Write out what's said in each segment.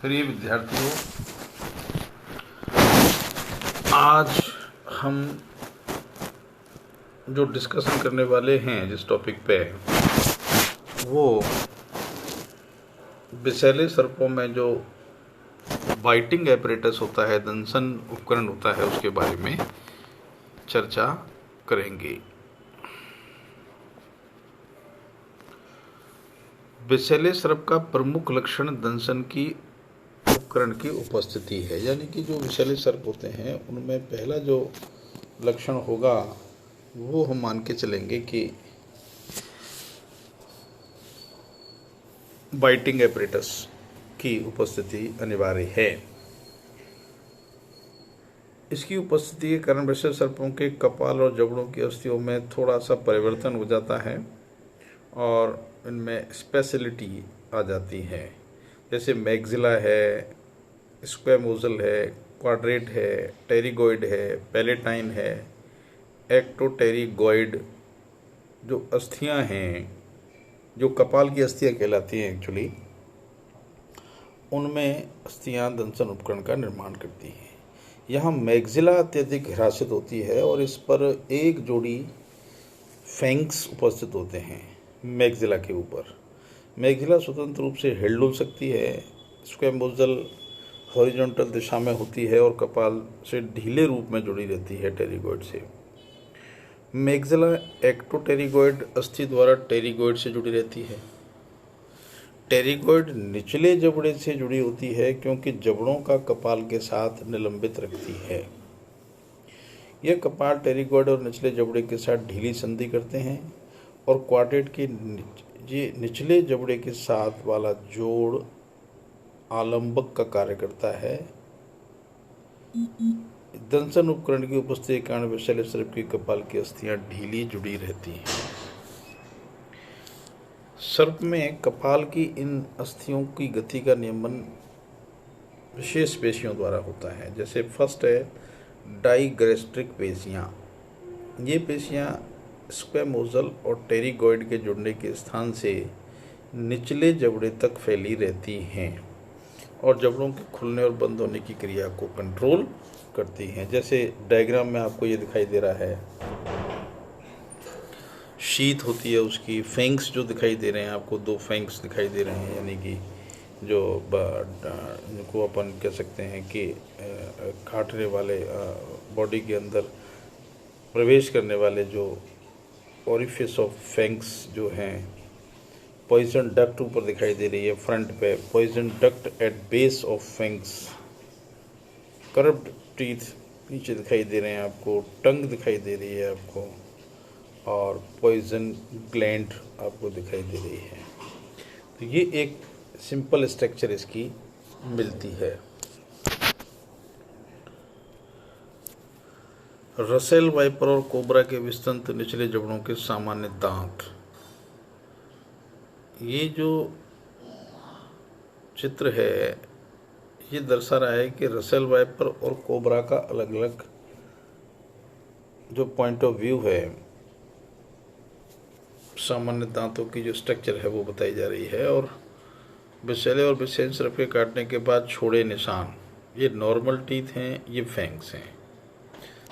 प्रिय विद्यार्थियों, आज हम जो डिस्कशन करने वाले हैं जिस टॉपिक पे, वो विषैले सर्पों में जो बाइटिंग एपरेटस होता है, दंशन उपकरण होता है, उसके बारे में चर्चा करेंगे। विषैले सर्प का प्रमुख लक्षण दंशन की उपकरण की उपस्थिति है। यानी कि जो विषैले सर्प होते हैं उनमें पहला जो लक्षण होगा वो हम मान के चलेंगे कि बाइटिंग एपरेटस की उपस्थिति अनिवार्य है। इसकी उपस्थिति के कारण विषैले सर्पों के कपाल और जबड़ों की अस्थियों में थोड़ा सा परिवर्तन हो जाता है और इनमें स्पेशलिटी आ जाती है। जैसे मैग्जिला है, स्क्वैमोजल है, क्वाड्रेट है, टेरिगोइड है, पैलेटाइन है, एक्टोटेरिगोइड। जो अस्थियां हैं, जो कपाल की अस्थियां कहलाती हैं एक्चुअली, उनमें अस्थियां दंशन उपकरण का निर्माण करती हैं। यहाँ मैग्जिला अत्यधिक हिरासित होती है और इस पर एक जोड़ी फैंक्स उपस्थित होते हैं मैग्जिला के ऊपर। मैग्जिला स्वतंत्र रूप से हिल सकती है, स्क्वैमोजल हॉरिजॉन्टल दिशा में होती है और कपाल से ढीले रूप में जुड़ी रहती है टेरिगोइड से। मैग्जिला एक्टोटेरिगोइड अस्थि द्वारा टेरिगोइड से जुड़ी रहती है। टेरिगोइड निचले जबड़े से जुड़ी होती है क्योंकि जबड़ों का कपाल के साथ निलंबित रखती है। यह कपाल टेरिगोइड और निचले जबड़े के साथ ढीली संधि करते हैं और क्वाड्रेट के ये निचले जबड़े के साथ वाला जोड़ आलंबक का कार्य करता है। दंशन उपकरण की उपस्थिति के कारण विषैले सर्प की कपाल की अस्थियां ढीली जुड़ी रहती हैं। सर्प में कपाल की इन अस्थियों की गति का नियमन विशेष पेशियों द्वारा होता है। जैसे फर्स्ट है डाइग्रेस्ट्रिक पेशियां। ये पेशियां स्क्वैमोजल और टेरिगोइड के जुड़ने के स्थान से निचले जबड़े तक फैली रहती हैं और जबड़ों के खुलने और बंद होने की क्रिया को कंट्रोल करती हैं। जैसे डायग्राम में आपको ये दिखाई दे रहा है, शीत होती है उसकी, फैंक्स जो दिखाई दे रहे हैं आपको, दो फैंक्स दिखाई दे रहे हैं, यानी कि जो अपन कह सकते हैं कि काटने वाले, बॉडी के अंदर प्रवेश करने वाले जो ओरिफिस ऑफ फैंक्स जो हैं। पॉइजन डक्ट ऊपर दिखाई दे रही है फ्रंट पे, poison duct at base of fangs. Curved teeth नीचे दिखाई दे रहे हैं आपको, टंग दिखाई दे रही है आपको और पॉइजन ग्लैंड आपको दिखाई दे रही है। तो ये एक सिंपल स्ट्रक्चर इसकी मिलती है। रसेल वाइपर और कोबरा के विस्तृत निचले जबड़ों के सामान्य दांत। ये जो चित्र है ये दर्शा रहा है कि रसेल वाइपर और कोबरा का अलग अलग जो पॉइंट ऑफ व्यू है, सामान्य दांतों की जो स्ट्रक्चर है वो बताई जा रही है। और विषैले और विषैले सर्प के काटने के बाद छोड़े निशान, ये नॉर्मल टीथ हैं, ये फैंक्स हैं।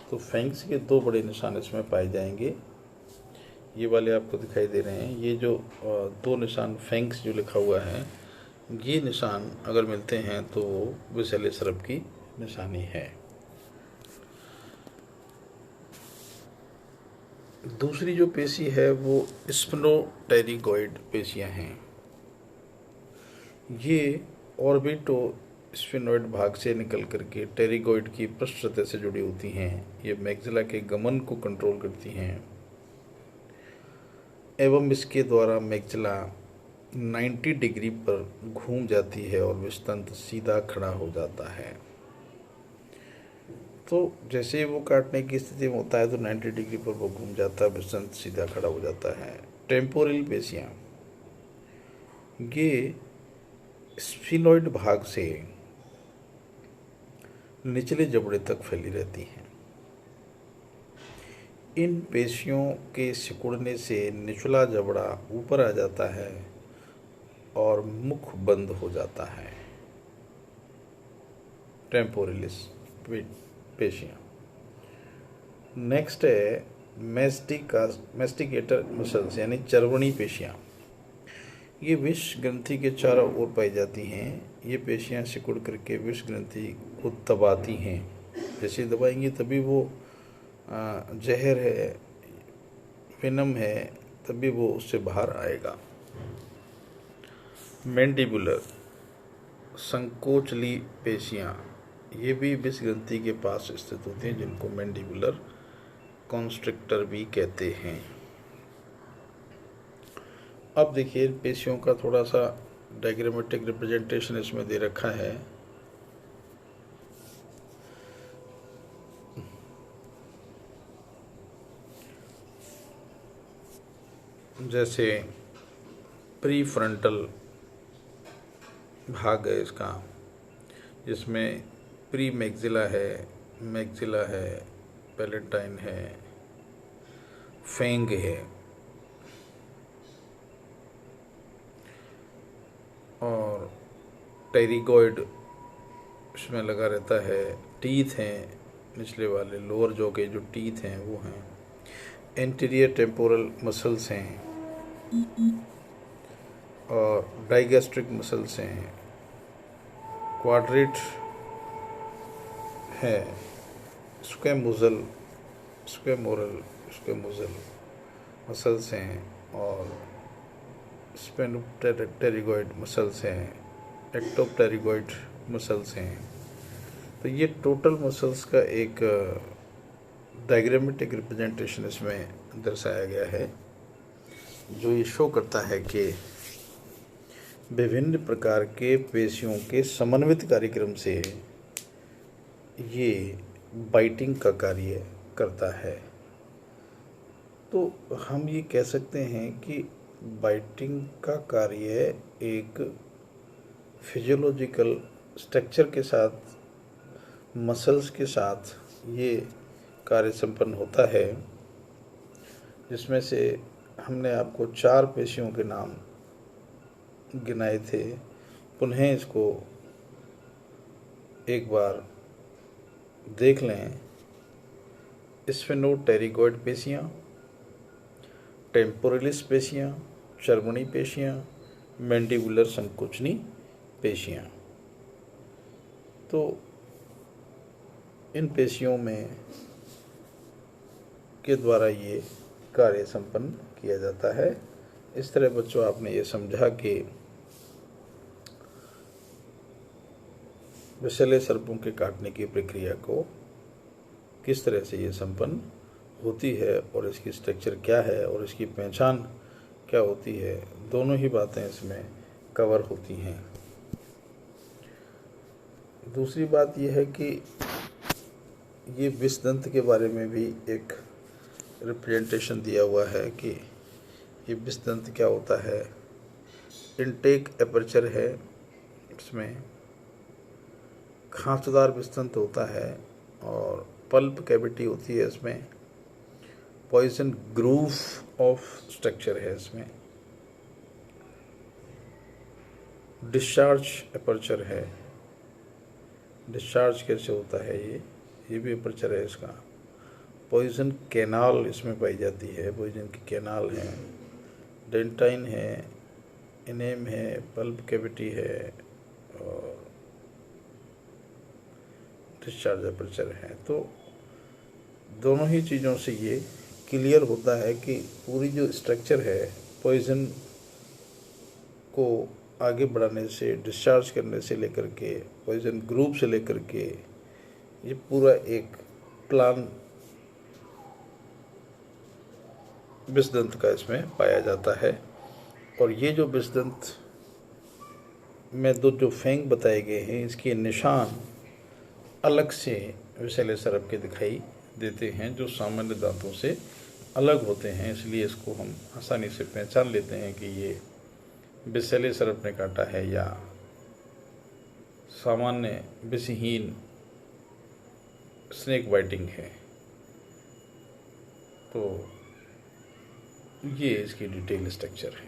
तो फैंक्स के दो बड़े निशान इसमें पाए जाएंगे, ये वाले आपको दिखाई दे रहे हैं। ये जो दो निशान फैंक्स जो लिखा हुआ है, ये निशान अगर मिलते हैं तो विषैले सर्प की निशानी है। दूसरी जो पेशी है वो स्फिनोटेरिगोइड पेशियां हैं। ये ऑर्बिटो स्फिनोइड भाग से निकल करके टेरिगोइड की पृष्ठ सतह से जुड़ी होती हैं। ये मैग्जिला के गमन को कंट्रोल करती हैं एवं इसके द्वारा मैग्जिला 90 डिग्री पर घूम जाती है और विस्तंत सीधा खड़ा हो जाता है। तो जैसे वो काटने की स्थिति में होता है तो 90 डिग्री पर वो घूम जाता है, विस्तंत सीधा खड़ा हो जाता है। टेम्पोरल पेशियां, ये स्फिनोइड भाग से निचले जबड़े तक फैली रहती हैं। इन पेशियों के सिकुड़ने से निचला जबड़ा ऊपर आ जाता है और मुख बंद हो जाता है। टेम्पोरलिस पेशियाँ। नेक्स्ट है मेस्टिकेटर मसल्स यानी चर्वणी पेशियाँ। ये विष ग्रंथि के चारों ओर पाई जाती हैं। ये पेशियाँ सिकुड़ करके विष ग्रंथि को दबाती हैं। जैसे दबाएंगी तभी वो जहर है, वेनम है, तभी वो उससे बाहर आएगा। मैंडिबुलर संकोचली पेशियाँ, ये भी विष ग्रंथि के पास स्थित होती हैं, जिनको मैंडिबुलर कॉन्स्ट्रिक्टर भी कहते हैं। अब देखिए पेशियों का थोड़ा सा डायग्रामेटिक रिप्रेजेंटेशन इसमें दे रखा है। जैसे प्री फ्रंटल भाग है इसका, जिसमें प्री मैक्सिला है, पैलेटाइन है, फेंग है और टेरिगॉइड इसमें लगा रहता है। टीथ हैं निचले वाले, लोअर जॉ के जो टीथ हैं वो हैं। एंटीरियर टेम्पोरल मसल्स हैं और डाइगैस्ट्रिक मसल्स हैं। क्वाड्रेट है, स्क्वेमोरल मसल्स हैं और स्पेनोप्टेरिगॉइड मसल्स हैं, एक्टोप्टेरिगॉइड मसल्स हैं। तो ये टोटल मसल्स का एक डायग्रामेटिक रिप्रेजेंटेशन इसमें दर्शाया गया है, जो ये शो करता है कि विभिन्न प्रकार के पेशियों के समन्वित कार्यक्रम से ये बाइटिंग का कार्य करता है। तो हम ये कह सकते हैं कि बाइटिंग का कार्य एक फिजियोलॉजिकल स्ट्रक्चर के साथ, मसल्स के साथ ये कार्य संपन्न होता है, जिसमें से हमने आपको 4 पेशियों के नाम गिनाए थे। पुनः इसको एक बार देख लें। स्फेनोटेरिगॉइड पेशियाँ, टेम्पोरलिस पेशियाँ, चर्वणी पेशियाँ, मैंडिबुलर संकोचनी पेशियाँ। तो इन पेशियों में के द्वारा ये कार्य संपन्न किया जाता है। इस तरह बच्चों आपने ये समझा कि विषैले सर्पों के काटने की प्रक्रिया को किस तरह से ये संपन्न होती है और इसकी स्ट्रक्चर क्या है और इसकी पहचान क्या होती है, दोनों ही बातें इसमें कवर होती हैं। दूसरी बात यह है कि ये विषदंत के बारे में भी एक रिप्रेजेंटेशन दिया हुआ है कि ये विषदंत क्या होता है। इनटेक एपर्चर है, इसमें खांचदार विषदंत होता है और पल्प कैविटी होती है। इसमें पॉइजन ग्रूव ऑफ स्ट्रक्चर है। इसमें डिस्चार्ज एपर्चर है। डिस्चार्ज कैसे होता है, ये भी एपर्चर है इसका। पॉइजन कैनाल इसमें पाई जाती है, पॉइजन की कैनाल है। डेंटाइन है, इनेम है, पल्प कैविटी है और डिस्चार्ज एपर्चर है। तो दोनों ही चीज़ों से ये क्लियर होता है कि पूरी जो स्ट्रक्चर है, पॉइजन को आगे बढ़ाने से, डिस्चार्ज करने से लेकर के, पॉइजन ग्रुप से लेकर के, ये पूरा एक प्लान विषदंत का इसमें पाया जाता है। और ये जो विषदंत में जो फेंग बताए गए हैं, इसके निशान अलग से विषैले सर्प के दिखाई देते हैं, जो सामान्य दांतों से अलग होते हैं। इसलिए इसको हम आसानी से पहचान लेते हैं कि ये विषैले सर्प ने काटा है या सामान्य विषहीन स्नेक बाइटिंग है। तो ये इसकी डिटेल स्ट्रक्चर है।